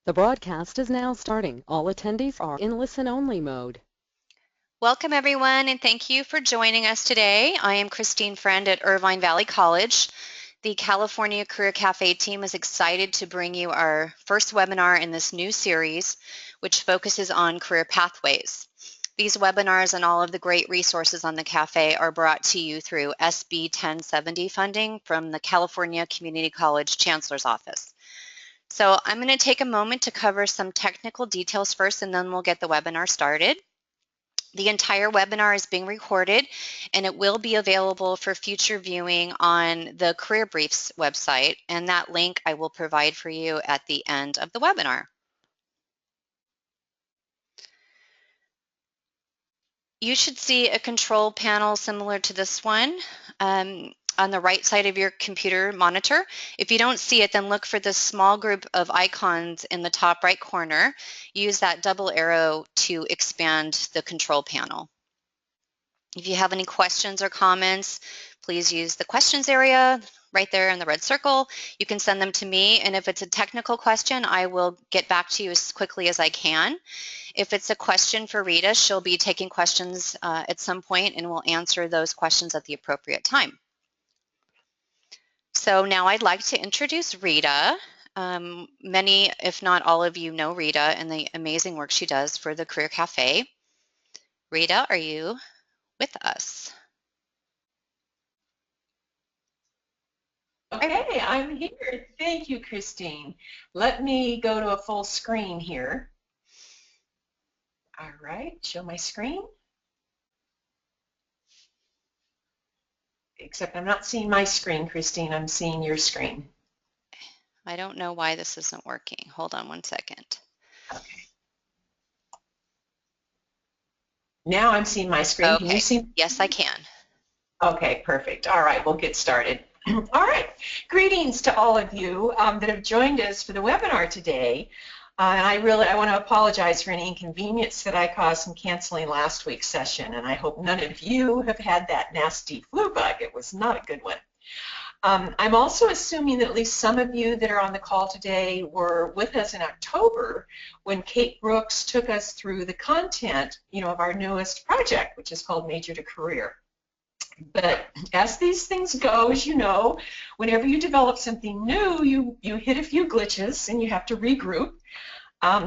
The broadcast is now starting. All attendees are in listen-only mode. Welcome everyone, and thank you for joining us today. I am Christine Friend at Irvine Valley College. The California Career Cafe team is excited to bring you our first webinar in this new series, which focuses on career pathways. These webinars and all of the great resources on the Cafe are brought to you through SB 1070 funding from the California Community College Chancellor's Office. So I'm going to take a moment to cover some technical details first, and then we'll get the webinar started. The entire webinar is being recorded, and it will be available for future viewing on the Career Briefs website, and that link I will provide for you at the end of the webinar. You should see a control panel similar to this one on the right side of your computer monitor. If you don't see it, then look for this small group of icons in the top right corner. Use that double arrow to expand the control panel. If you have any questions or comments, please use the questions area right there in the red circle. You can send them to me, and if it's a technical question, I will get back to you as quickly as I can. If it's a question for Rita, she'll be taking questions at some point, and we'll answer those questions at the appropriate time. So now I'd like to introduce Rita. Many, if not all of you, know Rita and the amazing work she does for the Career Cafe. Rita, are you with us? Okay, I'm here. Thank you, Christine. Let me go to a full screen here. All right, show my screen. Except I'm not seeing my screen, Christine. I'm seeing your screen. I don't know why this isn't working. Hold on one second. Okay. Now I'm seeing my screen. Okay. Can you see? Yes, I can. Okay, perfect. All right, we'll get started. All right, greetings to all of you that have joined us for the webinar today. And I want to apologize for any inconvenience that I caused in canceling last week's session, and I hope none of you have had that nasty flu bug. It was not a good one. I'm also assuming that at least some of you that are on the call today were with us in October when Kate Brooks took us through the content, of our newest project, which is called Major2Career. But as these things go, as you know, whenever you develop something new, you hit a few glitches and you have to regroup.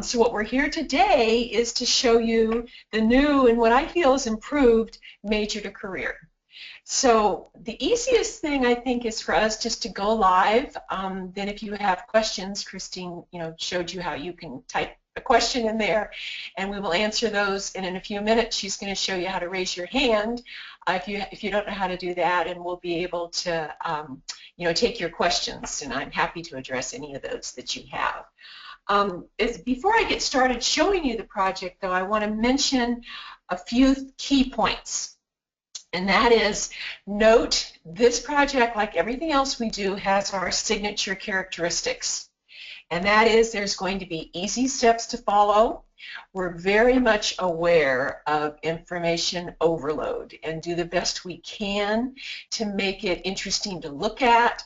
So what we're here today is to show you the new and what I feel is improved Major2Career. So the easiest thing I think is for us just to go live. Then if you have questions, Christine, showed you how you can type a question in there, and we will answer those. And in a few minutes, she's going to show you how to raise your hand if you don't know how to do that, and we'll be able to take your questions. And I'm happy to address any of those that you have. Before I get started showing you the project, though, I want to mention a few key points. And that is, note this project, like everything else we do, has our signature characteristics. And that is, there's going to be easy steps to follow. We're very much aware of information overload and do the best we can to make it interesting to look at,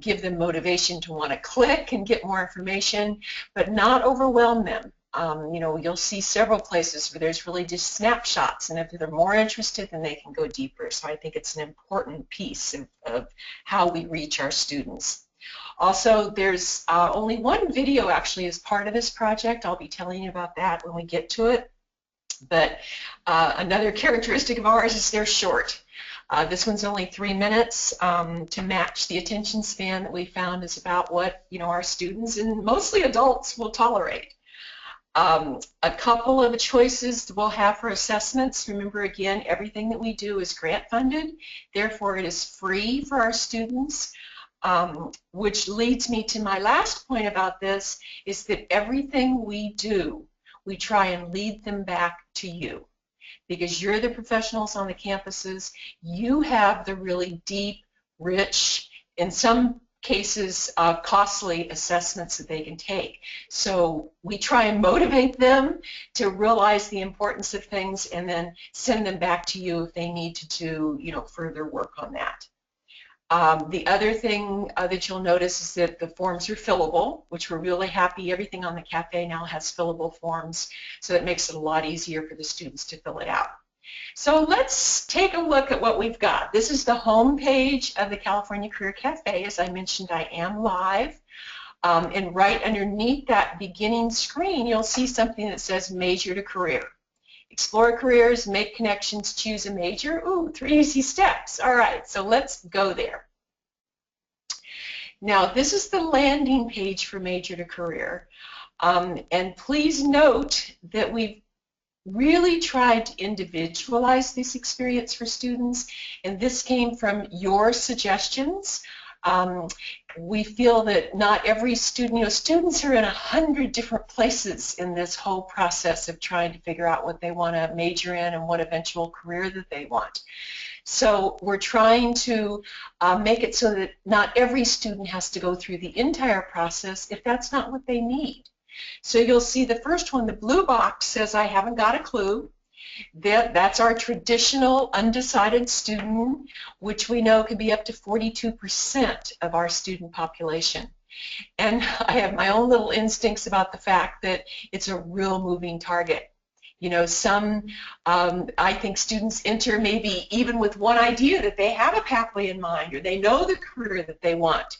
give them motivation to want to click and get more information, but not overwhelm them. You'll see several places where there's really just snapshots, and if they're more interested, then they can go deeper. So I think it's an important piece of how we reach our students. Also, there's only one video actually as part of this project. I'll be telling you about that when we get to it. But another characteristic of ours is they're short. This one's only 3 minutes to match the attention span that we found is about what our students and mostly adults will tolerate. A couple of choices we'll have for assessments. Remember, again, everything that we do is grant funded. Therefore, it is free for our students, which leads me to my last point about this, is that everything we do, we try and lead them back to you. Because you're the professionals on the campuses, you have the really deep, rich, in some cases costly assessments that they can take. So we try and motivate them to realize the importance of things and then send them back to you if they need to do further work on that. The other thing that you'll notice is that the forms are fillable, which we're really happy. Everything on the Café now has fillable forms, so it makes it a lot easier for the students to fill it out. So let's take a look at what we've got. This is the home page of the California Career Café. As I mentioned, I am live. And right underneath that beginning screen, you'll see something that says Major to Career. Explore careers, make connections, choose a major. Ooh, 3 easy steps. All right, so let's go there. Now, this is the landing page for Major to Career. And please note that we've really tried to individualize this experience for students, and this came from your suggestions. We feel that not every student, students are in 100 different places in this whole process of trying to figure out what they want to major in and what eventual career that they want. So we're trying to make it so that not every student has to go through the entire process if that's not what they need. So you'll see the first one, the blue box, says I haven't got a clue. That's our traditional undecided student, which we know can be up to 42% of our student population. And I have my own little instincts about the fact that it's a real moving target. I think students enter maybe even with one idea that they have a pathway in mind or they know the career that they want,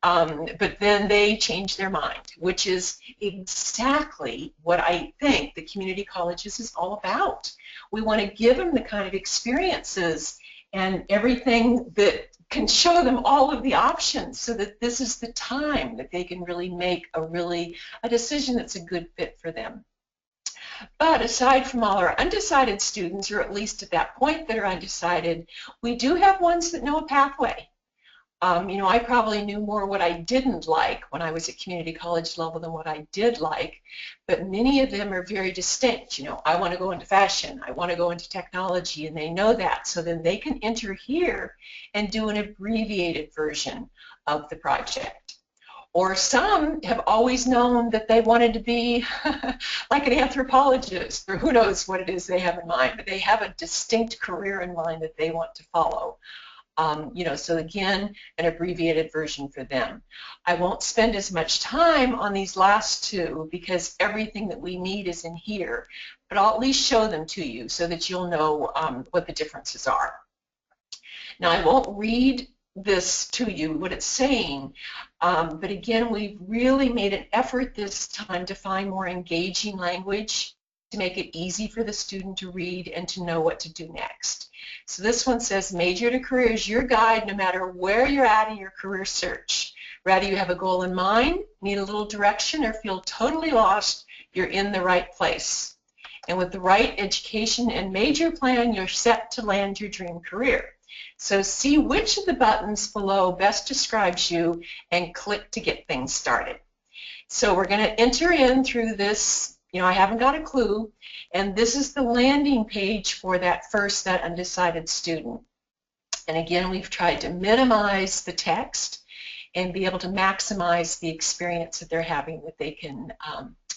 but then they change their mind, which is exactly what I think the community colleges is all about. We want to give them the kind of experiences and everything that can show them all of the options so that this is the time that they can really make a decision that's a good fit for them. But aside from all our undecided students, or at least at that point that are undecided, we do have ones that know a pathway. I probably knew more what I didn't like when I was at community college level than what I did like, but many of them are very distinct. I want to go into fashion, I want to go into technology, and they know that, so then they can enter here and do an abbreviated version of the project. Or some have always known that they wanted to be like an anthropologist, or who knows what it is they have in mind, but they have a distinct career in mind that they want to follow. So again, an abbreviated version for them. I won't spend as much time on these last two because everything that we need is in here, but I'll at least show them to you so that you'll know what the differences are. Now, I won't read this to you, what it's saying, but again, we've really made an effort this time to find more engaging language to make it easy for the student to read and to know what to do next. So this one says, Major to Career is your guide no matter where you're at in your career search. Whether you have a goal in mind, need a little direction, or feel totally lost, you're in the right place. And with the right education and major plan, you're set to land your dream career. So see which of the buttons below best describes you and click to get things started. So we're going to enter in through this, I haven't got a clue, and this is the landing page for that undecided student. And again, we've tried to minimize the text and be able to maximize the experience that they're having, that they can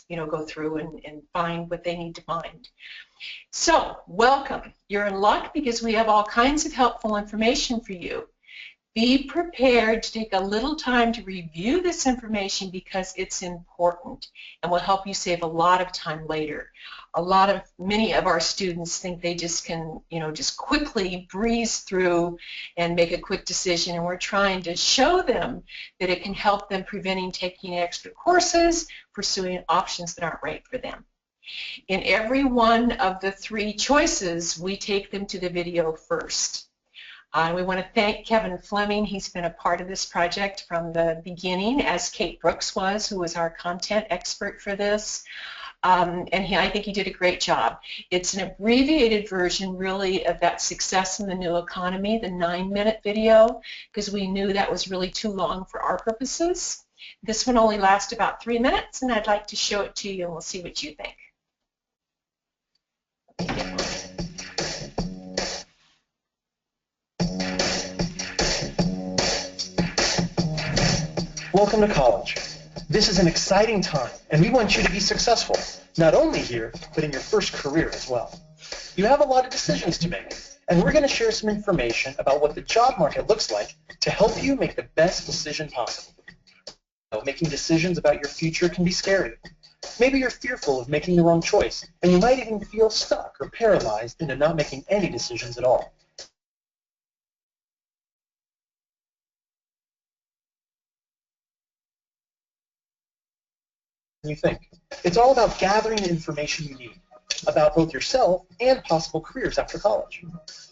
go through and find what they need to find. So, welcome. You're in luck because we have all kinds of helpful information for you. Be prepared to take a little time to review this information because it's important and will help you save a lot of time later. Many of our students think they just can, just quickly breeze through and make a quick decision, and we're trying to show them that it can help them preventing taking extra courses, pursuing options that aren't right for them. In every one of the 3 choices, we take them to the video first. We want to thank Kevin Fleming. He's been a part of this project from the beginning, as Kate Brooks was, who was our content expert for this. I think he did a great job. It's an abbreviated version, really, of that Success in the New Economy, the 9-minute video, because we knew that was really too long for our purposes. This one only lasts about 3 minutes, and I'd like to show it to you, and we'll see what you think. Welcome to college. This is an exciting time, and we want you to be successful, not only here, but in your first career as well. You have a lot of decisions to make. and we're going to share some information about what the job market looks like to help you make the best decision possible. Making decisions about your future can be scary. Maybe you're fearful of making the wrong choice, and you might even feel stuck or paralyzed into not making any decisions at all. You think. It's all about gathering the information you need about both yourself and possible careers after college.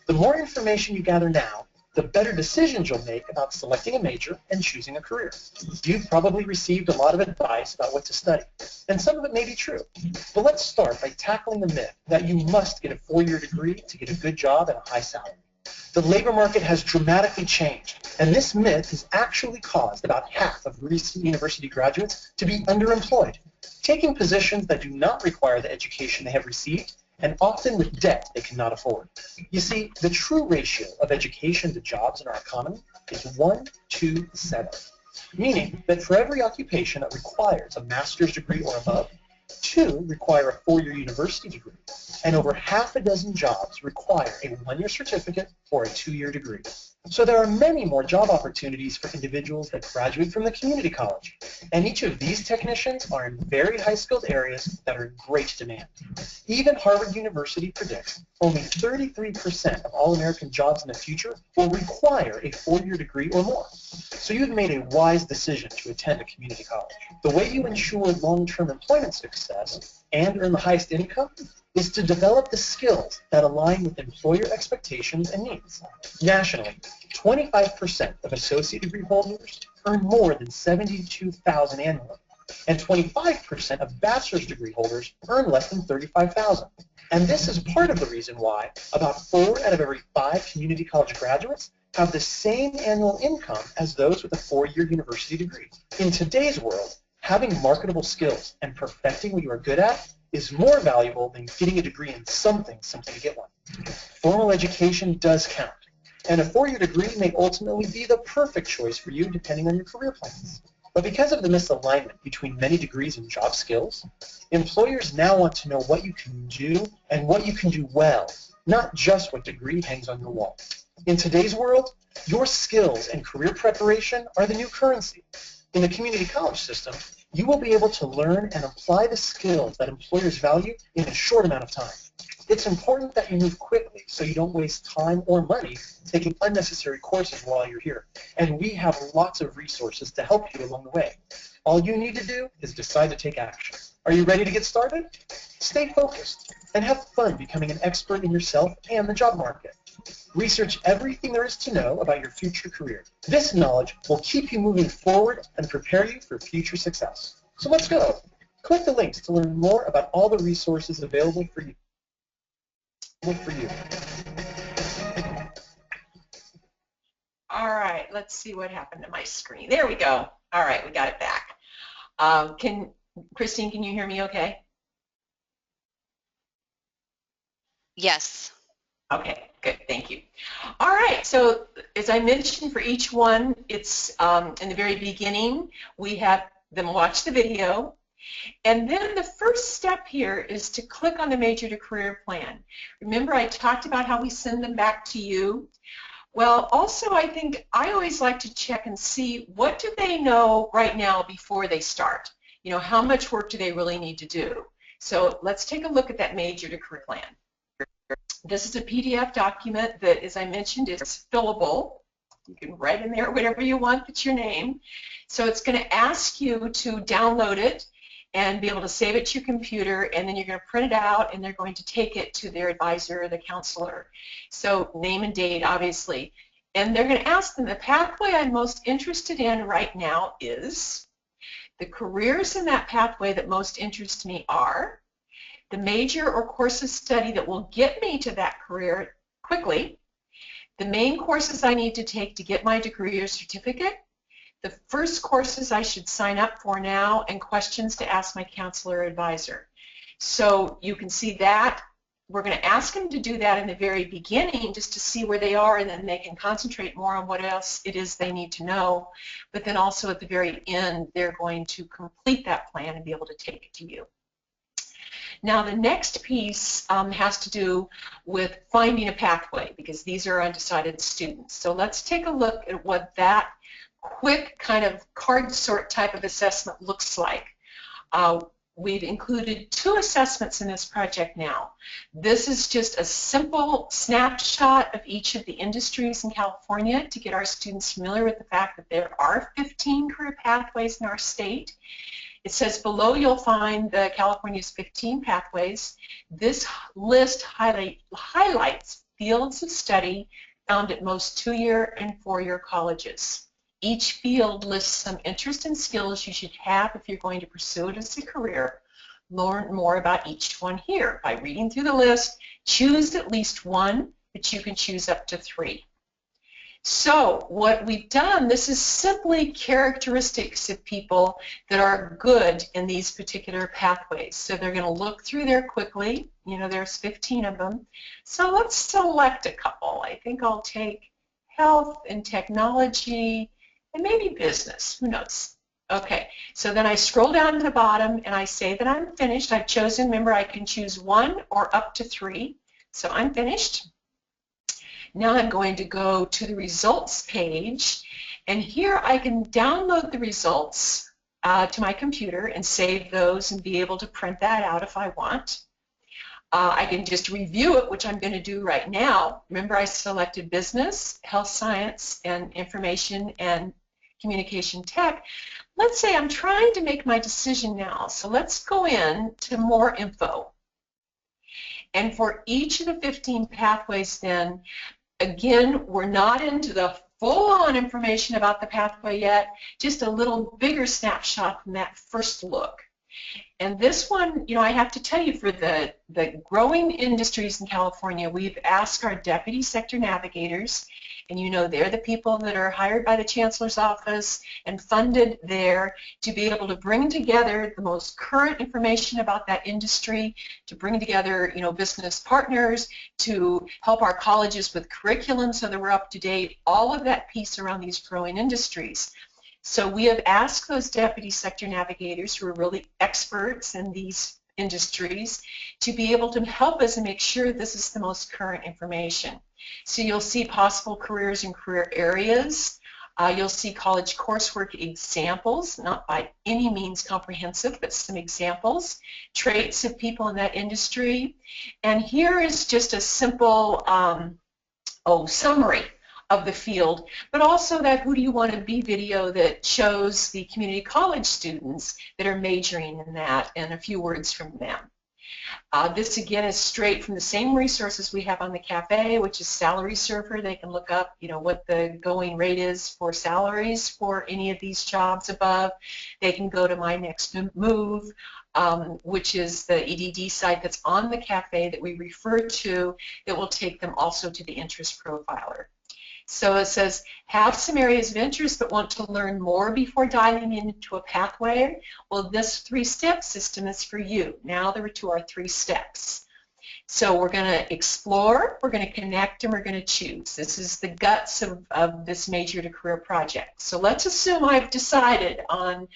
The more information you gather now, the better decisions you'll make about selecting a major and choosing a career. You've probably received a lot of advice about what to study, and some of it may be true. But let's start by tackling the myth that you must get a 4-year degree to get a good job and a high salary. The labor market has dramatically changed, and this myth has actually caused about half of recent university graduates to be underemployed, taking positions that do not require the education they have received, and often with debt they cannot afford. You see, the true ratio of education to jobs in our economy is 1 to 7, meaning that for every occupation that requires a master's degree or above, 2 require a 4-year university degree, and over half a dozen jobs require a 1-year certificate or a 2-year degree. So there are many more job opportunities for individuals that graduate from the community college, and each of these technicians are in very high-skilled areas that are in great demand. Even Harvard University predicts only 33% of all American jobs in the future will require a 4-year degree or more. So you've made a wise decision to attend a community college. The way you ensure long-term employment success and earn the highest income is to develop the skills that align with employer expectations and needs. Nationally, 25% of associate degree holders earn more than $72,000 annually, and 25% of bachelor's degree holders earn less than $35,000. And this is part of the reason why about 4 out of every 5 community college graduates have the same annual income as those with a 4-year university degree. In today's world, having marketable skills and perfecting what you are good at is more valuable than getting a degree in something simply to get one. Formal education does count, and a 4-year degree may ultimately be the perfect choice for you depending on your career plans. But because of the misalignment between many degrees and job skills, employers now want to know what you can do and what you can do well, not just what degree hangs on your wall. In today's world, your skills and career preparation are the new currency. In the community college system, you will be able to learn and apply the skills that employers value in a short amount of time. It's important that you move quickly so you don't waste time or money taking unnecessary courses while you're here. And we have lots of resources to help you along the way. All you need to do is decide to take action. Are you ready to get started? Stay focused and have fun becoming an expert in yourself and the job market. Research everything there is to know about your future career. This knowledge will keep you moving forward and prepare you for future success. So let's go. Click the links to learn more about all the resources available for you. All right, let's see what happened to my screen. There we go. All right, we got it back. Christine, can you hear me okay? Yes. Okay, good, thank you. All right, so as I mentioned, for each one, it's in the very beginning, we have them watch the video, and then the first step here is to click on the Major2Career plan. Remember, I talked about how we send them back to you. Well, also, I think I always like to check and see what do they know right now before they start. You know, how much work do they really need to do? So let's take a look at that Major2Career plan. This is a PDF document that, as I mentioned, is fillable. You can write in there whatever you want that's your name. So it's going to ask you to download it and be able to save it to your computer, and then you're going to print it out, and they're going to take it to their advisor or the counselor. So name and date, obviously. And they're going to ask them, the pathway I'm most interested in right now is, the careers in that pathway that most interest me are, the major or course of study that will get me to that career quickly, the main courses I need to take to get my degree or certificate, the first courses I should sign up for now, and questions to ask my counselor or advisor. So you can see that. We're going to ask them to do that in the very beginning just to see where they are, and then they can concentrate more on what else it is they need to know. But then also at the very end, they're going to complete that plan and be able to take it to you. Now the next piece has to do with finding a pathway, because these are undecided students. So let's take a look at what that quick kind of card sort type of assessment looks like. We've included 2 assessments in this project now. This is just a simple snapshot of each of the industries in California to get our students familiar with the fact that there are 15 career pathways in our state. It says below you'll find the California's 15 pathways. This list highlights fields of study found at most 2-year and 4-year colleges. Each field lists some interest and skills you should have if you're going to pursue it as a career. Learn more about each one here. By reading through the list, choose at least one, but you can choose up to 3. So what we've done, this is simply characteristics of people that are good in these particular pathways. So they're going to look through there quickly. You know, there's 15 of them. So let's select a couple. I think I'll take health and technology and maybe business. Who knows? Okay, so then I scroll down to the bottom and I say that I'm finished. I've chosen, remember, I can choose 1 or up to 3. So I'm finished. Now I'm going to go to the results page, and here I can download the results to my computer and save those and be able to print that out if I want. I can just review it, which I'm going to do right now. Remember, I selected business, health science, and information and communication tech. Let's say I'm trying to make my decision now, so let's go in to more info. And for each of the 15 pathways then, again, we're not into the full-on information about the pathway yet, just a little bigger snapshot from that first look. And this one, you know, I have to tell you, for the growing industries in California, we've asked our deputy sector navigators, and you know they're the people that are hired by the chancellor's office and funded there to be able to bring together the most current information about that industry, to bring together, you know, business partners, to help our colleges with curriculum so that we're up to date, all of that piece around these growing industries. So we have asked those deputy sector navigators, who are really experts in these industries, to be able to help us and make sure this is the most current information. So you'll see possible careers and career areas. You'll see college coursework examples, not by any means comprehensive, but some examples, traits of people in that industry. And here is just a simple summary of the field, but also that who do you want to be video that shows the community college students that are majoring in that, and a few words from them. This again is straight from the same resources we have on the Café, which is Salary Surfer. They can look up, you know, what the going rate is for salaries for any of these jobs above. They can go to My Next Move, which is the EDD site that's on the Café that we refer to, that will take them also to the interest profiler. So it says, have some areas of interest but want to learn more before diving into a pathway. Well, this 3-step system is for you. Now there are to our 3 steps. So we're going to explore, we're going to connect, and we're going to choose. This is the guts of this Major2Career project. So let's assume I've decided on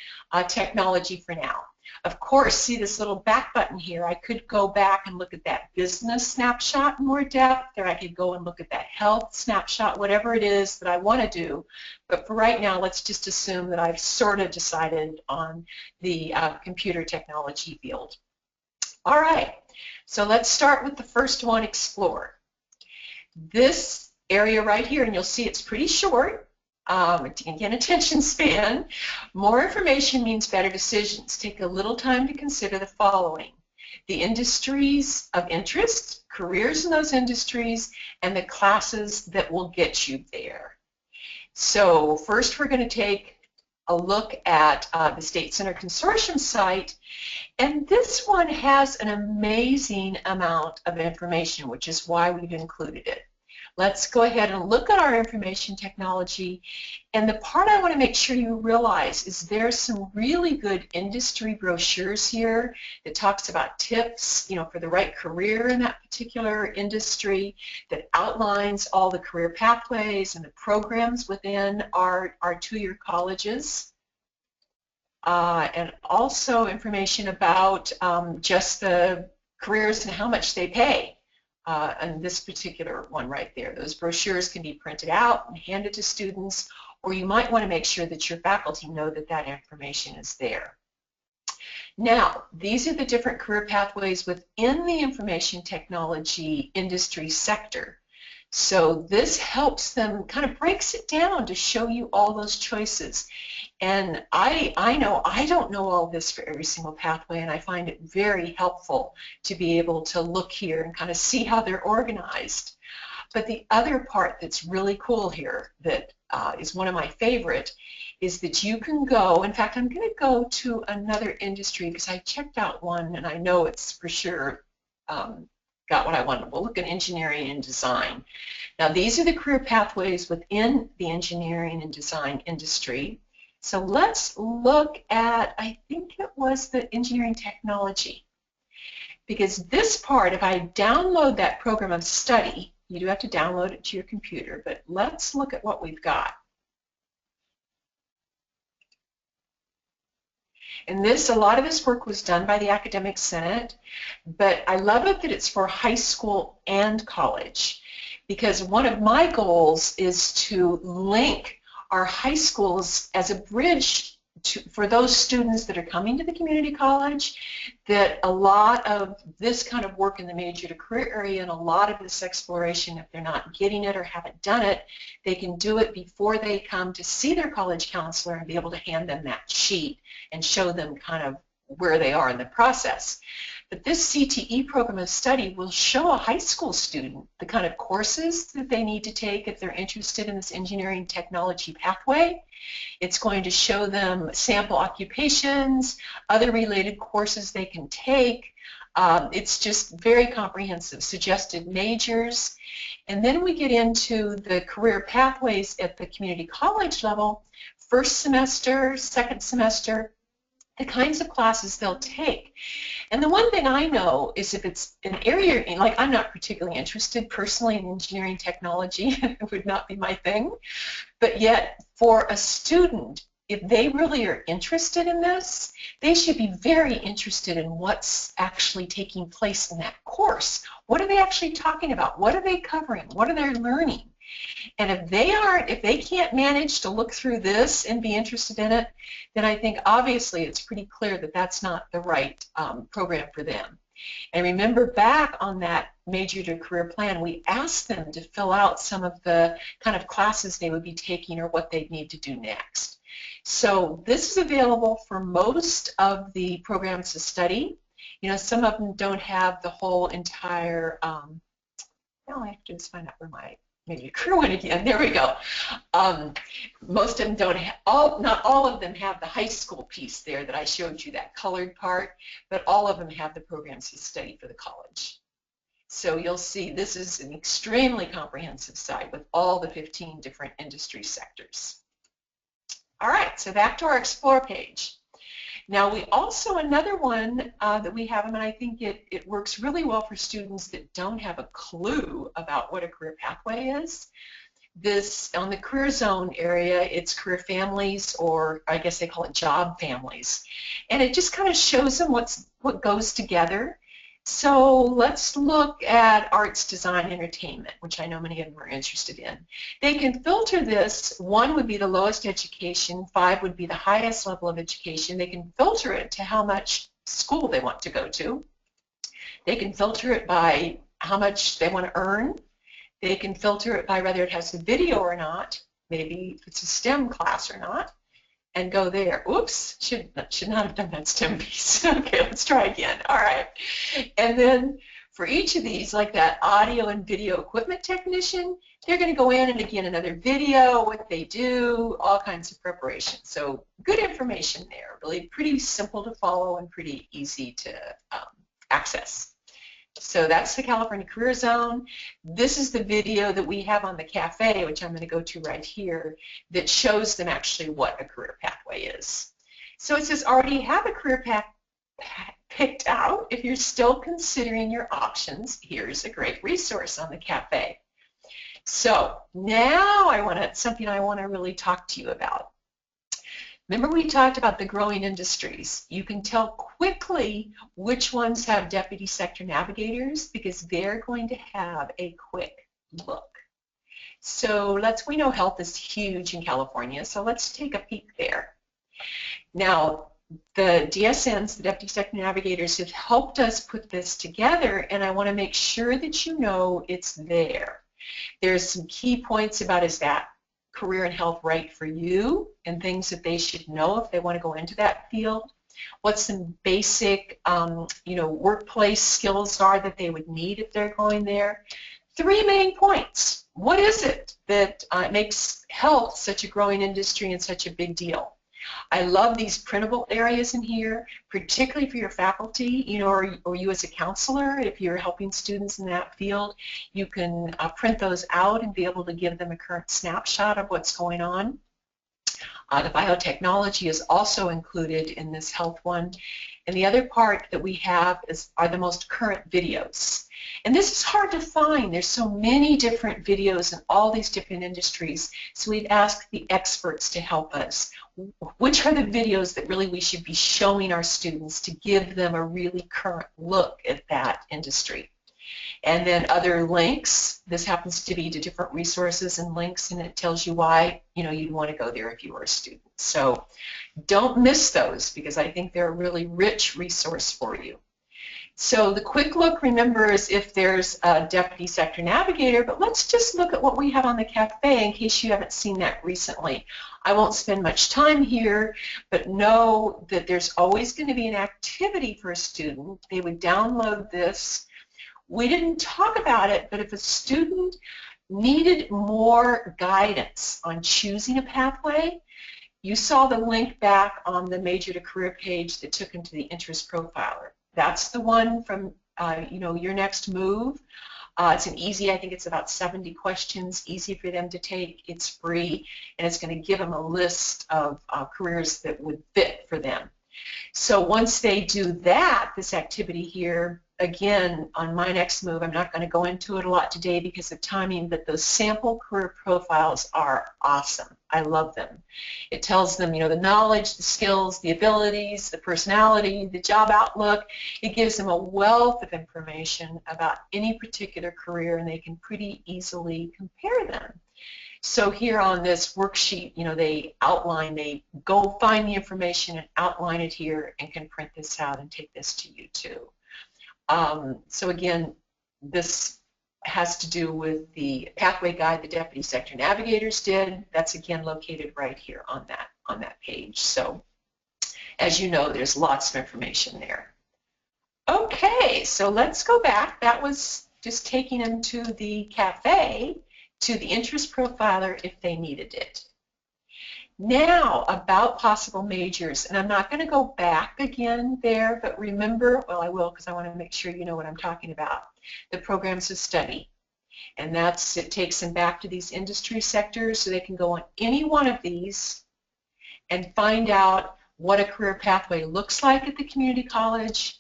technology for now. Of course, see this little back button here, I could go back and look at that business snapshot in more depth, or I could go and look at that health snapshot, whatever it is that I want to do. But for right now, let's just assume that I've sort of decided on the computer technology field. All right, so let's start with the first one, explore. This area right here, and you'll see it's pretty short. Again, attention span. More information means better decisions. Take a little time to consider the following: the industries of interest, careers in those industries, and the classes that will get you there. So first we're going to take a look at the State Center Consortium site, and this one has an amazing amount of information, which is why we've included it. Let's go ahead and look at our information technology, and the part I want to make sure you realize is there's some really good industry brochures here that talks about tips, you know, for the right career in that particular industry, that outlines all the career pathways and the programs within our 2-year colleges. And also information about just the careers and how much they pay. And this particular one right there, those brochures can be printed out and handed to students, or you might want to make sure that your faculty know that that information is there. Now, these are the different career pathways within the information technology industry sector. So this helps them, kind of breaks it down to show you all those choices. And I know I don't know all this for every single pathway, and I find it very helpful to be able to look here and kind of see how they're organized. But the other part that's really cool here that is one of my favorite is that you can go, in fact, I'm going to go to another industry because I checked out one and I know it's for sure got what I wanted. We'll look at engineering and design. Now, these are the career pathways within the engineering and design industry. So let's look at, I think it was the engineering technology. Because this part, if I download that program of study, you do have to download it to your computer, but let's look at what we've got. And this, a lot of this work was done by the Academic Senate, but I love it that it's for high school and college, because one of my goals is to link our high schools as a bridge for those students that are coming to the community college, that a lot of this kind of work in the major to career area and a lot of this exploration, if they're not getting it or haven't done it, they can do it before they come to see their college counselor and be able to hand them that sheet and show them kind of where they are in the process. But this CTE program of study will show a high school student the kind of courses that they need to take if they're interested in this engineering technology pathway. It's going to show them sample occupations, other related courses they can take. It's just very comprehensive, suggested majors. And then we get into the career pathways at the community college level, first semester, second semester, the kinds of classes they'll take. And the one thing I know is if it's an area, like I'm not particularly interested personally in engineering technology, it would not be my thing, but yet for a student, if they really are interested in this, they should be very interested in what's actually taking place in that course. What are they actually talking about? What are they covering? What are they learning? And if they can't manage to look through this and be interested in it, then I think obviously it's pretty clear that that's not the right program for them. And remember back on that major to career plan, we asked them to fill out some of the kind of classes they would be taking or what they'd need to do next. So this is available for most of the programs of study. You know, some of them don't have the whole entire, all I have to do is find out where my maybe a career one again. There we go. Most of them don't have, not all of them have the high school piece there that I showed you, that colored part, but all of them have the programs to study for the college. So you'll see this is an extremely comprehensive site with all the 15 different industry sectors. All right, so back to our Explore page. Now we also, another one that we have, and I think it works really well for students that don't have a clue about what a career pathway is. This, on the career zone area, it's career families, or I guess they call it job families. And it just kind of shows them what goes together. So let's look at arts, design, entertainment, which I know many of them are interested in. They can filter this. 1 would be the lowest education, 5 would be the highest level of education. They can filter it to how much school they want to go to. They can filter it by how much they want to earn. They can filter it by whether it has a video or not, maybe if it's a STEM class or not, and go there. Oops, should not have done that STEM piece. Okay, let's try again. All right. And then for each of these, like that audio and video equipment technician, they're going to go in and again another video, what they do, all kinds of preparation. So good information there, really pretty simple to follow and pretty easy to access. So that's the California Career Zone. This is the video that we have on the Café, which I'm going to go to right here, that shows them actually what a career pathway is. So it says already have a career path picked out. If you're still considering your options, here's a great resource on the Café. So now something I want to really talk to you about. Remember we talked about the growing industries. You can tell quickly which ones have deputy sector navigators because they're going to have a quick look. So we know health is huge in California, so let's take a peek there. Now, the DSNs, the Deputy Sector Navigators, have helped us put this together, and I want to make sure that you know it's there. There's some key points about is that career and health right for you and things that they should know if they want to go into that field. What some basic workplace skills are that they would need if they're going there. 3 main points. What is it that makes health such a growing industry and such a big deal? I love these printable areas in here, particularly for your faculty, or you as a counselor, if you're helping students in that field, you can print those out and be able to give them a current snapshot of what's going on. The biotechnology is also included in this health one. And the other part that we have are the most current videos. And this is hard to find. There's so many different videos in all these different industries. So we've asked the experts to help us. Which are the videos that really we should be showing our students to give them a really current look at that industry? And then other links. This happens to be to different resources and links, and it tells you why you'd want to go there if you were a student. So don't miss those because I think they're a really rich resource for you. So the quick look, remember, is if there's a Deputy Sector Navigator, but let's just look at what we have on the Café in case you haven't seen that recently. I won't spend much time here, but know that there's always going to be an activity for a student. They would download this. We didn't talk about it, but if a student needed more guidance on choosing a pathway, you saw the link back on the Major2Career page that took them to the interest profiler. That's the one from your next move. It's an easy, I think it's about 70 questions, easy for them to take. It's free, and it's going to give them a list of careers that would fit for them. So once they do that, this activity here, again, on my next move, I'm not going to go into it a lot today because of timing, but those sample career profiles are awesome. I love them. It tells them, the knowledge, the skills, the abilities, the personality, the job outlook. It gives them a wealth of information about any particular career, and they can pretty easily compare them. So here on this worksheet, they go find the information and outline it here and can print this out and take this to you too. So again, this has to do with the pathway guide the Deputy Sector Navigators did. That's again located right here on that page. So as you know, there's lots of information there. Okay, so let's go back. That was just taking them to the Café, to the interest profiler if they needed it. Now about possible majors, and I'm not going to go back again there, but remember, well I will because I want to make sure you know what I'm talking about, the programs of study. And it takes them back to these industry sectors so they can go on any one of these and find out what a career pathway looks like at the community college.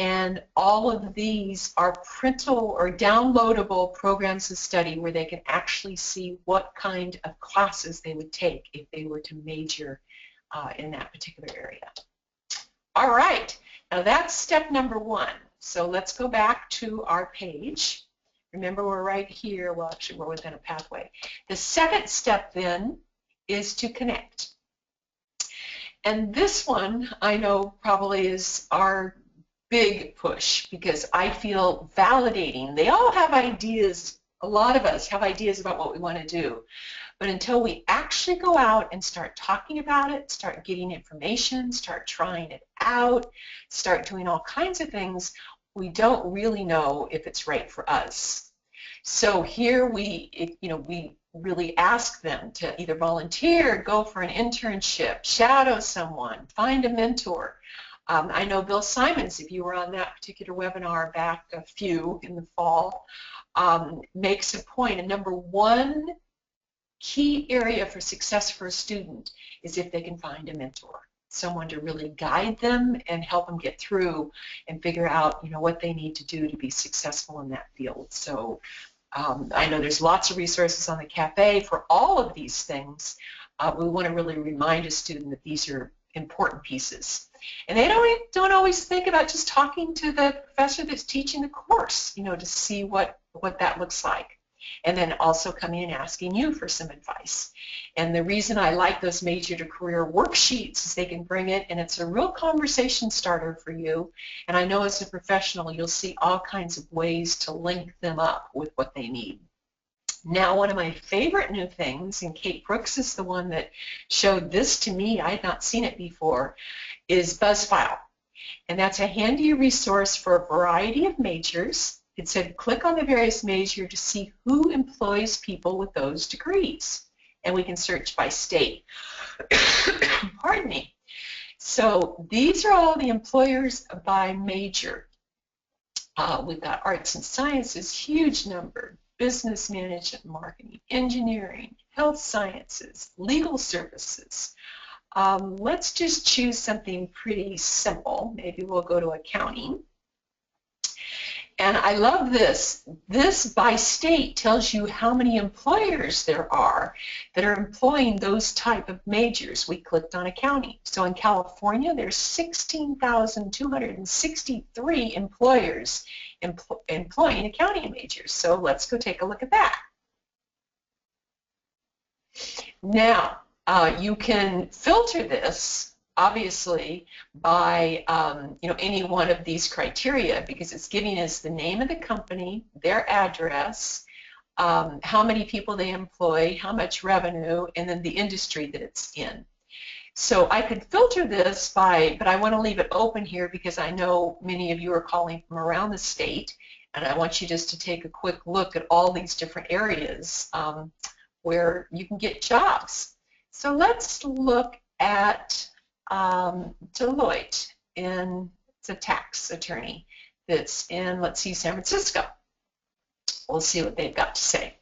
And all of these are printable or downloadable programs of study where they can actually see what kind of classes they would take if they were to major in that particular area. All right, now that's step number 1. So let's go back to our page. Remember, we're right here. Well, actually, we're within a pathway. The second step then is to connect. And this one, I know, probably is our big push because I feel validating. They all have ideas. A lot of us have ideas about what we want to do. But until we actually go out and start talking about it, start getting information, start trying it out, start doing all kinds of things, we don't really know if it's right for us. So here we really ask them to either volunteer, go for an internship, shadow someone, find a mentor. I know Bill Simons, if you were on that particular webinar back a few in the fall, makes a point. And number 1 key area for success for a student is if they can find a mentor, someone to really guide them and help them get through and figure out, what they need to do to be successful in that field. So I know there's lots of resources on the Café for all of these things. we want to really remind a student that these are important pieces. And they don't always think about just talking to the professor that's teaching the course, to see what that looks like. And then also coming and asking you for some advice. And the reason I like those Major2Career worksheets is they can bring it, and it's a real conversation starter for you. And I know as a professional, you'll see all kinds of ways to link them up with what they need. Now, one of my favorite new things, and Kate Brooks is the one that showed this to me, I had not seen it before, is BuzzFile. And that's a handy resource for a variety of majors. It said click on the various major to see who employs people with those degrees. And we can search by state. Pardon me. So these are all the employers by major. We've got arts and sciences, huge number, business management, marketing, engineering, health sciences, legal services. Let's just choose something pretty simple. Maybe we'll go to accounting. And I love this. This by state tells you how many employers there are that are employing those type of majors. We clicked on accounting. So in California, there's 16,263 employers employing accounting majors. So let's go take a look at that. Now, you can filter this obviously by any one of these criteria, because it's giving us the name of the company, their address, how many people they employ, how much revenue, and then the industry that it's in. So I could filter this by, but I want to leave it open here because I know many of you are calling from around the state, and I want you just to take a quick look at all these different areas where you can get jobs. So let's look at Deloitte, and it's a tax attorney that's in, let's see, San Francisco. We'll see what they've got to say.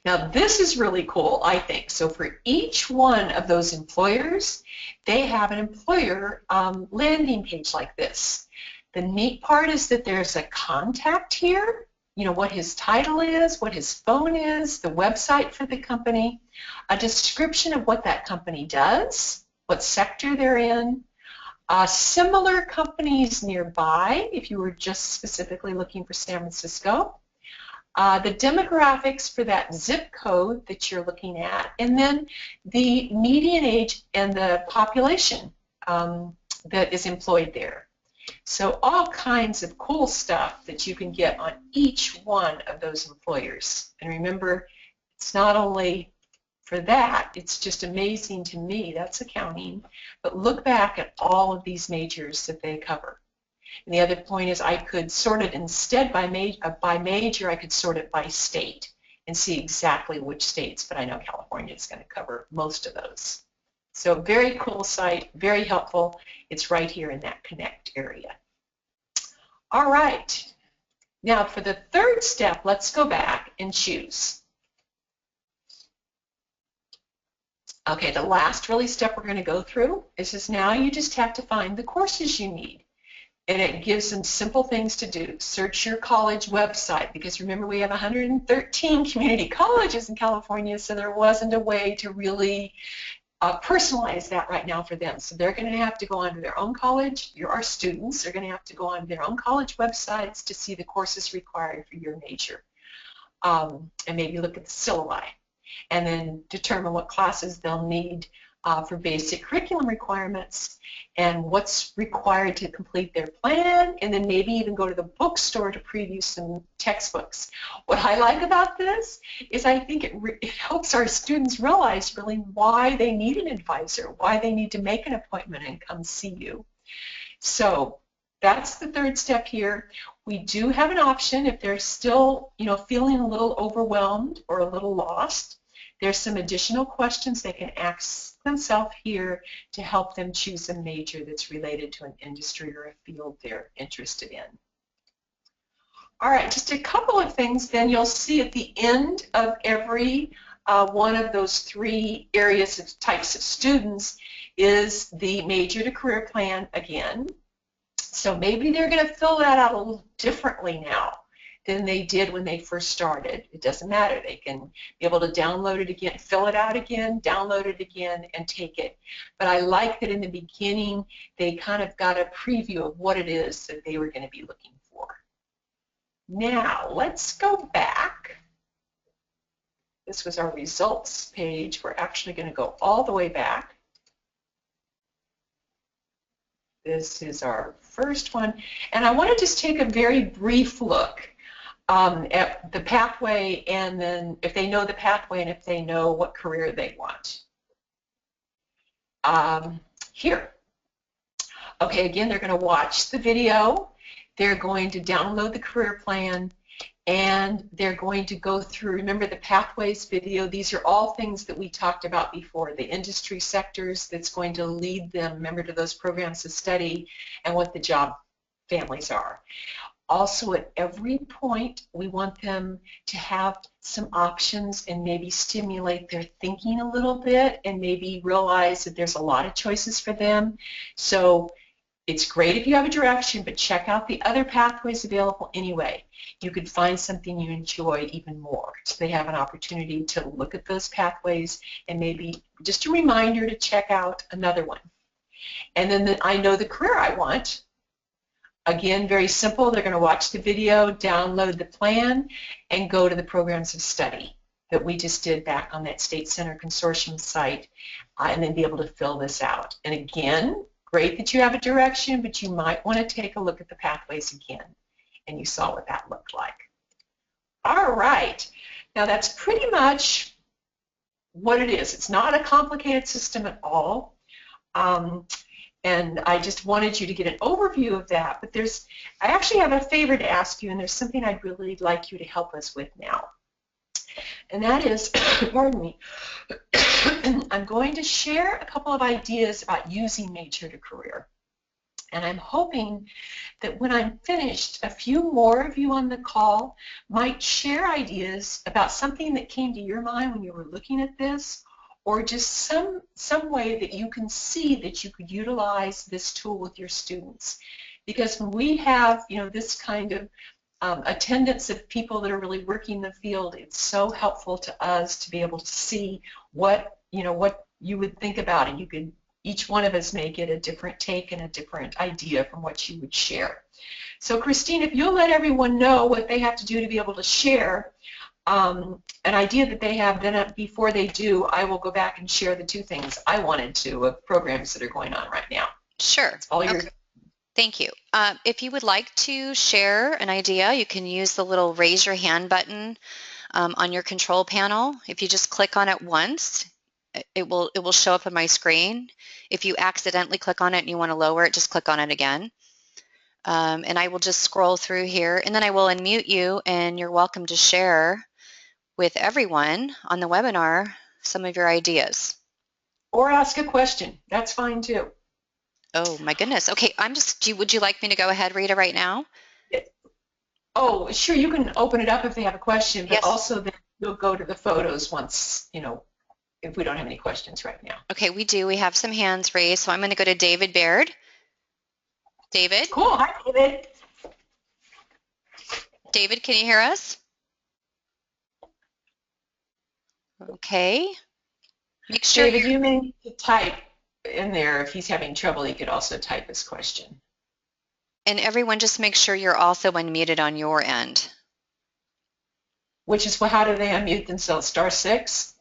Now this is really cool, I think. So for each one of those employers, they have an employer landing page like this. The neat part is that there's a contact here, what his title is, what his phone is, the website for the company, a description of what that company does, what sector they're in, similar companies nearby if you were just specifically looking for San Francisco, the demographics for that zip code that you're looking at, and then the median age and the population that is employed there. So all kinds of cool stuff that you can get on each one of those employers. And remember, it's not only for that, it's just amazing to me, that's accounting, but look back at all of these majors that they cover. And the other point is I could sort it instead by major, I could sort it by state and see exactly which states, but I know California is going to cover most of those. So very cool site, very helpful. It's right here in that connect area. All right. Now for the third step, let's go back and choose. Okay, the last really step we're going to go through is just now you just have to find the courses you need. And it gives some simple things to do. Search your college website, because remember we have 113 community colleges in California, so there wasn't a way to really personalize that right now for them. So they're going to have to go onto their own college. Our students are going to have to go onto their own college websites to see the courses required for your major. And maybe look at the syllabi, and then determine what classes they'll need for basic curriculum requirements and what's required to complete their plan, and then maybe even go to the bookstore to preview some textbooks. What I like about this is I think it helps our students realize really why they need an advisor, why they need to make an appointment and come see you. So that's the third step here. We do have an option if they're still, feeling a little overwhelmed or a little lost. There's some additional questions they can ask themselves here to help them choose a major that's related to an industry or a field they're interested in. All right, just a couple of things then you'll see at the end of every one of those three areas of types of students is the Major2Career plan again. So maybe they're going to fill that out a little differently now. than they did when they first started. It doesn't matter. They can be able to download it again, fill it out again, download it again, and take it. But I like that in the beginning they kind of got a preview of what it is that they were going to be looking for. Now let's go back. This was our results page. We're actually going to go all the way back. This is our first one. And I want to just take a very brief look at the pathway, and then if they know the pathway and if they know what career they want. Here. Okay, again, they're going to watch the video. They're going to download the career plan, and they're going to go through, remember the pathways video, these are all things that we talked about before, the industry sectors that's going to lead them, remember, to those programs of study and what the job families are. Also, at every point, we want them to have some options and maybe stimulate their thinking a little bit and maybe realize that there's a lot of choices for them. So it's great if you have a direction, but check out the other pathways available anyway. You could find something you enjoy even more. So they have an opportunity to look at those pathways and maybe just a reminder to check out another one. And then I know the career I want. Again, very simple. They're going to watch the video, download the plan, and go to the programs of study that we just did back on that State Center Consortium site, and then be able to fill this out. And again, great that you have a direction, but you might want to take a look at the pathways again. And you saw what that looked like. All right. Now that's pretty much what it is. It's not a complicated system at all. And I just wanted you to get an overview of that. But I actually have a favor to ask you, and there's something I'd really like you to help us with now. And that is, pardon me, I'm going to share a couple of ideas about using Major2Career. And I'm hoping that when I'm finished, a few more of you on the call might share ideas about something that came to your mind when you were looking at this, or just some way that you can see that you could utilize this tool with your students. Because when we have, this kind of attendance of people that are really working in the field, it's so helpful to us to be able to see what you would think about it. You could, each one of us may get a different take and a different idea from what you would share. So Christine, if you'll let everyone know what they have to do to be able to share an idea that they have, then before they do, I will go back and share the two things I wanted to of programs that are going on right now. Sure. Okay. Thank you. If you would like to share an idea, you can use the little raise your hand button on your control panel. If you just click on it once, it will show up on my screen. If you accidentally click on it and you want to lower it, just click on it again. And I will just scroll through here, and then I will unmute you, and you're welcome to share with everyone on the webinar some of your ideas. Or ask a question. That's fine too. Oh my goodness. Okay, would you like me to go ahead, Rita, right now? Oh, sure, you can open it up if they have a question, but yes. Also then you'll go to the photos once, if we don't have any questions right now. Okay, we do. We have some hands raised, so I'm going to go to David Baird. David? Cool. Hi, David. David, can you hear us? Okay. Make sure David, you may need to type in there. If he's having trouble, he could also type his question. And everyone, just make sure you're also unmuted on your end. Which is, how do they unmute themselves? *6?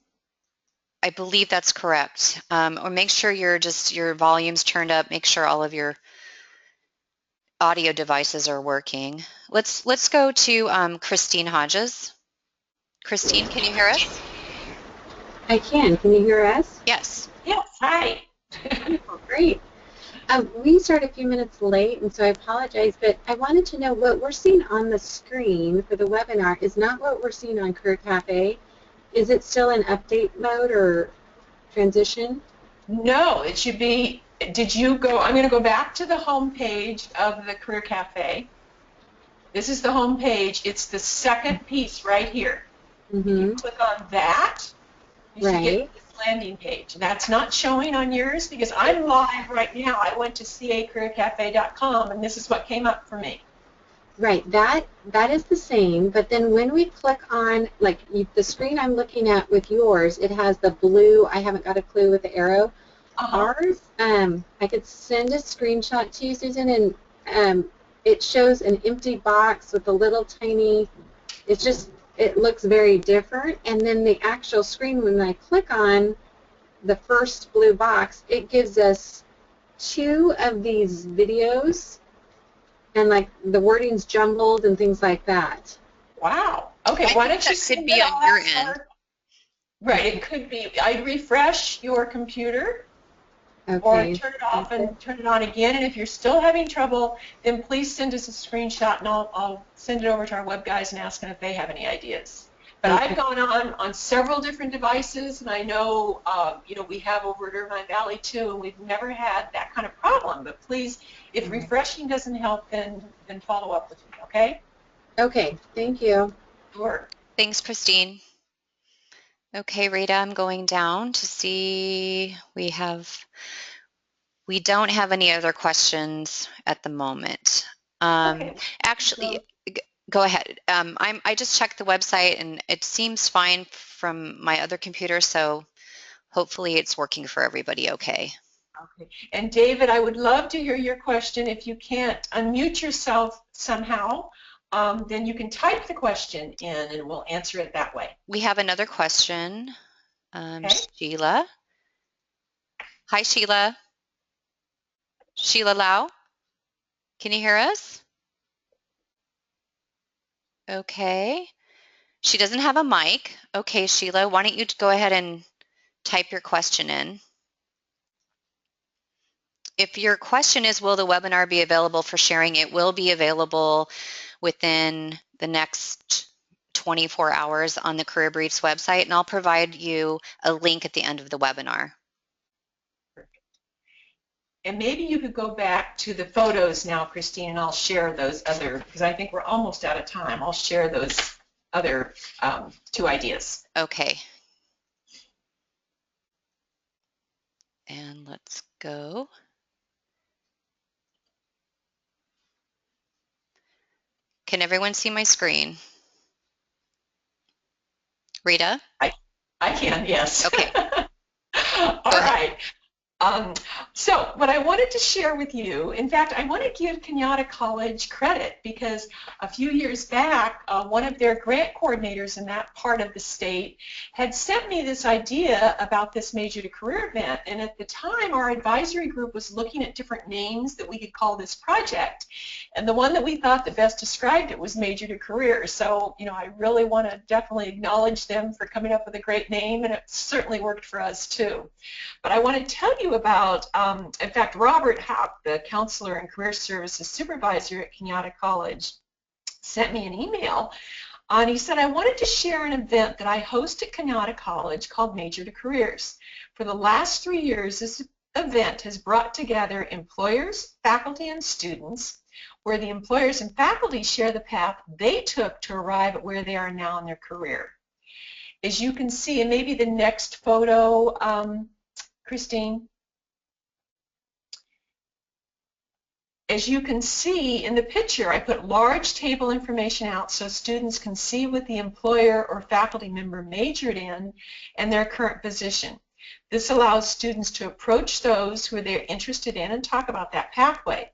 I believe that's correct. Or make sure your volume's turned up. Make sure all of your audio devices are working. Let's go to Christine Hodges. Christine, can you hear us? I can. Can you hear us? Yes. Yes. Hi. Oh, great. We started a few minutes late, and so I apologize, but I wanted to know what we're seeing on the screen for the webinar is not what we're seeing on Career Café. Is it still in update mode or transition? No, it should be. Did you go? I'm going to go back to the home page of the Career Café. This is the home page. It's the second piece right here. Mm-hmm. You click on that, you should get this landing page. That's not showing on yours because I'm live right now. I went to cacareercafe.com and this is what came up for me. Right, that is the same, but then when we click on, like the screen I'm looking at with yours, it has the blue, I haven't got a clue with the arrow. Ours, I could send a screenshot to you, Susan, and it shows an empty box with a little tiny, it looks very different, and then the actual screen, when I click on the first blue box, it gives us 2 of these videos, and like the wording's jumbled and things like that. Wow. Okay, why don't you could be on your end. Right, it could be. I'd refresh your computer. Okay. Or turn it off and turn it on again. And if you're still having trouble, then please send us a screenshot, and I'll send it over to our web guys and ask them if they have any ideas. But I've gone on several different devices, and I know, we have over at Irvine Valley too, and we've never had that kind of problem. But please, if refreshing doesn't help, then follow up with me, okay? Okay, thank you. Sure. Thanks, Christine. Okay, Rita, I'm going down to see we don't have any other questions at the moment. Okay. Actually, go ahead. I just checked the website and it seems fine from my other computer, so hopefully it's working for everybody okay. Okay. And David, I would love to hear your question. If you can't unmute yourself somehow, then you can type the question in and we'll answer it that way. We have another question. Okay. Sheila. Hi, Sheila. Sheila Lau. Can you hear us? Okay. She doesn't have a mic. Okay, Sheila, why don't you go ahead and type your question in. If your question is, will the webinar be available for sharing? It will be available within the next 24 hours on the Career Briefs website, and I'll provide you a link at the end of the webinar. And maybe you could go back to the photos now, Christine, and I'll share those other, because I think we're almost out of time. I'll share those other 2 ideas. Okay. And let's go. Can everyone see my screen? Rita? I can, yes. Okay. All right. So what I wanted to share with you, in fact, I want to give Kenyatta College credit because a few years back, one of their grant coordinators in that part of the state had sent me this idea about this Major to Career event. And at the time, our advisory group was looking at different names that we could call this project. And the one that we thought that best described it was Major to Career. So, I really want to definitely acknowledge them for coming up with a great name, and it certainly worked for us too. But I want to tell you about, in fact, Robert Haupt, the counselor and career services supervisor at Kenyatta College, sent me an email, and he said, I wanted to share an event that I host at Kenyatta College called Major to Careers. For the last 3 years, this event has brought together employers, faculty, and students, where the employers and faculty share the path they took to arrive at where they are now in their career. As you can see, and maybe the next photo, Christine. As you can see in the picture, I put large table information out so students can see what the employer or faculty member majored in and their current position. This allows students to approach those who they're interested in and talk about that pathway.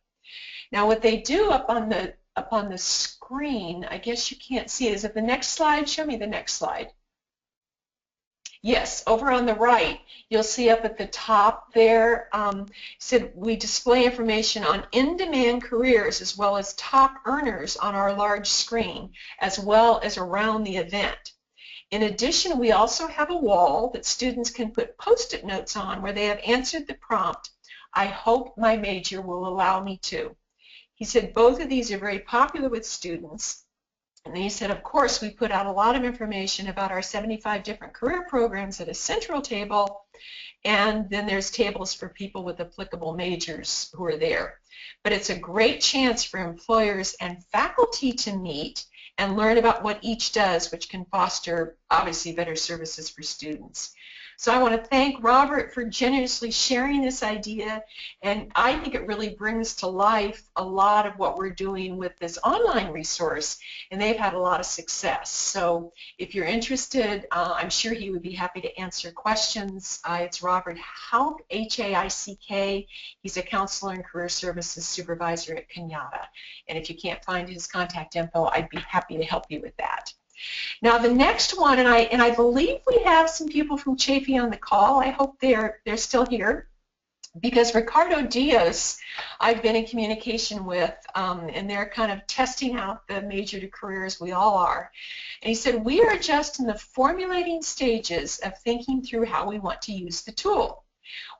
Now, what they do up on the screen, I guess you can't see it. Is it the next slide? Show me the next slide. Yes, over on the right, you'll see up at the top there, said we display information on in-demand careers as well as top earners on our large screen, as well as around the event. In addition, we also have a wall that students can put Post-it notes on where they have answered the prompt, I hope my major will allow me to. He said both of these are very popular with students. And then he said, of course, we put out a lot of information about our 75 different career programs at a central table, and then there's tables for people with applicable majors who are there. But it's a great chance for employers and faculty to meet and learn about what each does, which can foster, obviously, better services for students. So I want to thank Robert for generously sharing this idea, and I think it really brings to life a lot of what we're doing with this online resource, and they've had a lot of success. So if you're interested, I'm sure he would be happy to answer questions. It's Robert Haick, H-A-I-C-K. He's a counselor and career services supervisor at Kenyatta. And if you can't find his contact info, I'd be happy to help you with that. Now the next one, and I believe we have some people from Chafee on the call. I hope they're still here, because Ricardo Diaz I've been in communication with, and they're kind of testing out the Major2Career as we all are. And he said, we are just in the formulating stages of thinking through how we want to use the tool.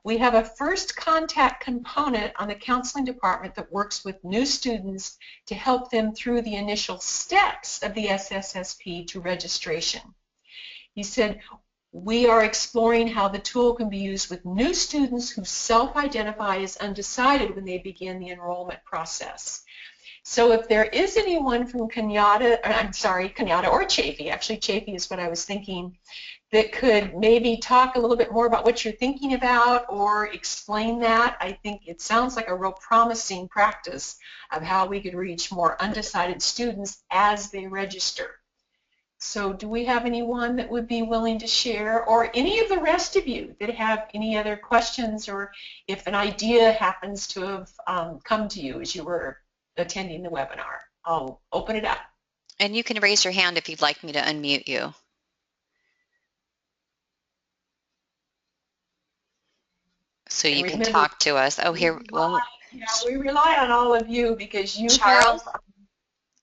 We have a first contact component on the counseling department that works with new students to help them through the initial steps of the SSSP to registration. He said, we are exploring how the tool can be used with new students who self-identify as undecided when they begin the enrollment process. So if there is anyone from Kenyatta or Chafee, actually Chafee is what I was thinking, that could maybe talk a little bit more about what you're thinking about or explain that, I think it sounds like a real promising practice of how we could reach more undecided students as they register. So do we have anyone that would be willing to share, or any of the rest of you that have any other questions, or if an idea happens to have come to you as you were attending the webinar? I'll open it up. And you can raise your hand if you'd like me to unmute you. So you can talk to us. Oh, here. Well, yeah, we rely on all of you because you Charles,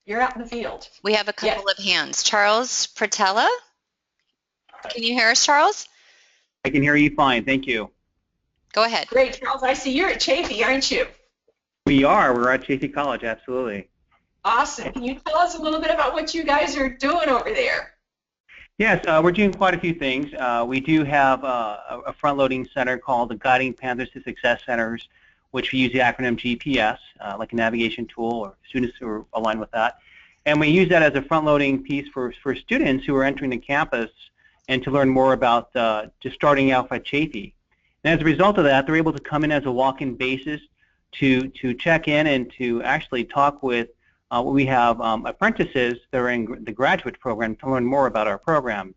you're out in the field. We have a couple of hands. Charles Pratella, can you hear us, Charles? I can hear you fine. Thank you. Go ahead. Great, Charles. I see you're at Chafee, aren't you? We are. We're at Chafee College. Absolutely. Awesome. Can you tell us a little bit about what you guys are doing over there? Yes, we're doing quite a few things. We do have a front-loading center called the Guiding Panthers to Success Centers, which we use the acronym GPS, like a navigation tool, or students who are aligned with that. And we use that as a front-loading piece for students who are entering the campus and to learn more about just starting out at Chafee. And as a result of that, they're able to come in as a walk-in basis to check in and to actually talk with we have apprentices that are in the graduate program to learn more about our programs.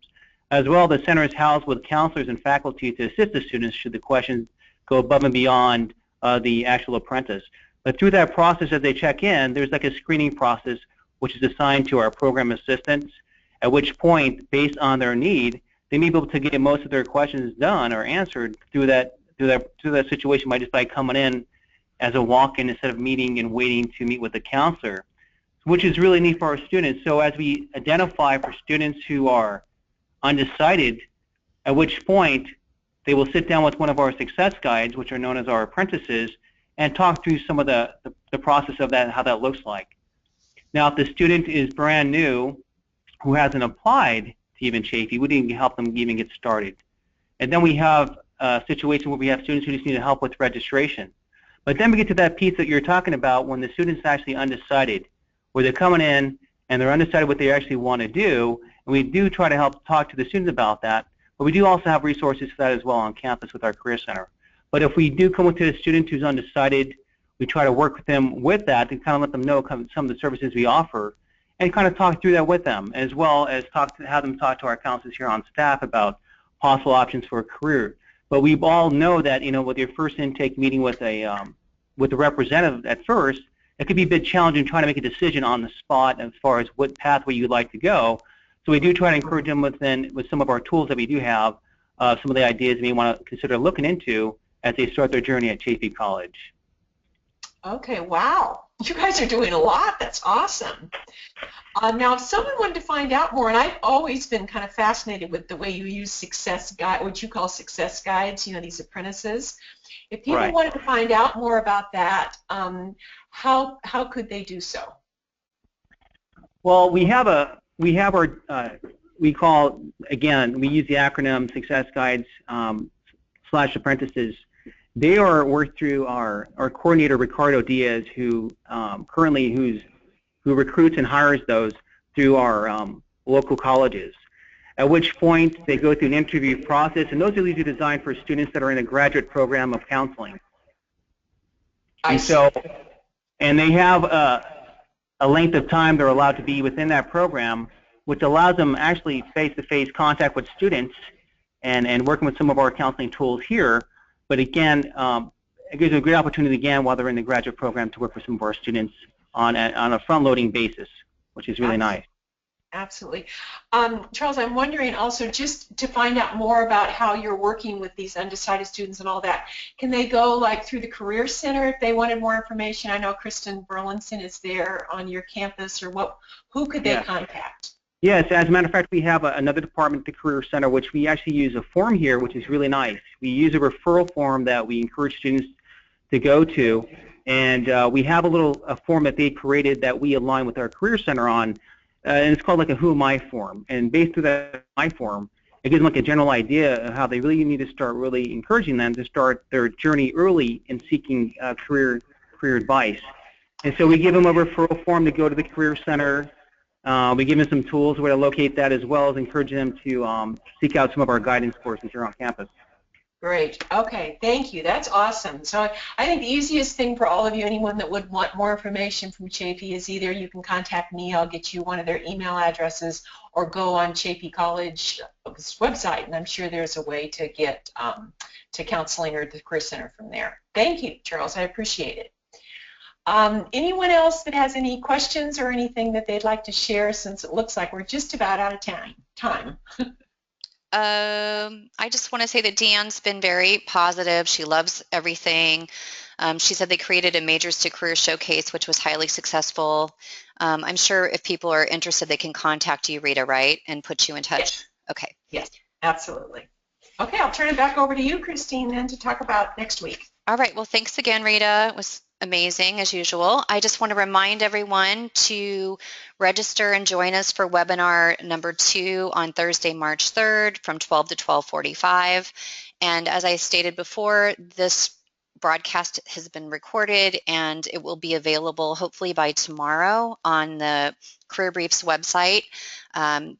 As well, the center is housed with counselors and faculty to assist the students should the questions go above and beyond the actual apprentice. But through that process, as they check in, there's like a screening process which is assigned to our program assistants, at which point, based on their need, they may be able to get most of their questions done or answered through that situation by coming in as a walk-in instead of meeting and waiting to meet with the counselor, which is really neat for our students. So as we identify for students who are undecided, at which point they will sit down with one of our success guides, which are known as our apprentices, and talk through some of the process of that, how that looks like. Now, if the student is brand new, who hasn't applied to even Chafee, we didn't help them even get started. And then we have a situation where we have students who just need help with registration. But then we get to that piece that you're talking about when the student's actually undecided, where they're coming in and they're undecided what they actually want to do, and we do try to help talk to the students about that, but we do also have resources for that as well on campus with our Career Center. But if we do come to a student who's undecided, we try to work with them with that and kind of let them know some of the services we offer and kind of talk through that with them, as well as have them talk to our counselors here on staff about possible options for a career. But we all know that, you know, with your first intake meeting with a representative at first, it could be a bit challenging trying to make a decision on the spot as far as what pathway you'd like to go. So we do try to encourage them with some of our tools that we do have, some of the ideas they may want to consider looking into as they start their journey at Chafee College. Okay, wow. You guys are doing a lot. That's awesome. Now, if someone wanted to find out more, and I've always been kind of fascinated with the way you use success guide, what you call success guides, you know, these apprentices. If people wanted to find out more about that, how could they do so? Well, we have we call, again, we use the acronym Success Guides / apprentices. They are worked through our coordinator, Ricardo Diaz, who recruits and hires those through our local colleges. at which point they go through an interview process, and those are usually designed for students that are in a graduate program of counseling. And they have a length of time they're allowed to be within that program, which allows them actually face-to-face contact with students and working with some of our counseling tools here. But again, it gives them a great opportunity again while they're in the graduate program to work with some of our students on a front-loading basis, which is really nice. Absolutely. Charles, I'm wondering also, just to find out more about how you're working with these undecided students and all that, can they go like through the Career Center if they wanted more information? I know Kristen Burlinson is there on your campus, or who could they contact? Yes, as a matter of fact, we have another department at the Career Center, which we actually use a form here, which is really nice. We use a referral form that we encourage students to go to, and we have a form that they created that we align with our Career Center on. And it's called like a Who Am I form. And based on that I form, it gives them like a general idea of how they really need to start really encouraging them to start their journey early in seeking career advice. And so we give them a referral form to go to the Career Center. We give them some tools where to locate that, as well as encouraging them to seek out some of our guidance courses here on campus. Great. Okay. Thank you. That's awesome. So I think the easiest thing for all of you, anyone that would want more information from Chapey, is either you can contact me, I'll get you one of their email addresses, or go on Chapey College's website, and I'm sure there's a way to get to counseling or the Career Center from there. Thank you, Charles. I appreciate it. Anyone else that has any questions or anything that they'd like to share, since it looks like we're just about out of time? I just want to say that Deanne's been very positive. She loves everything. She said they created a Majors2Career showcase, which was highly successful. I'm sure if people are interested, they can contact you, Rita, right, and put you in touch? Yes. Okay. Yes, absolutely. Okay, I'll turn it back over to you, Christine, then, to talk about next week. All right. Well, thanks again, Rita. It was amazing, as usual. I just want to remind everyone to register and join us for webinar number 2 on Thursday, March 3rd from 12 to 12:45. And as I stated before, this broadcast has been recorded, and it will be available hopefully by tomorrow on the Career Briefs website.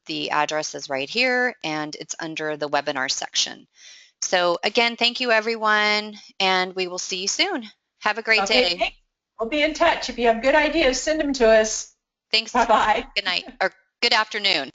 The address is right here, and it's under the webinar section. So again, thank you, everyone, and we will see you soon. Have a great day. Thanks. We'll be in touch. If you have good ideas, send them to us. Thanks. Bye-bye. Good night, or good afternoon.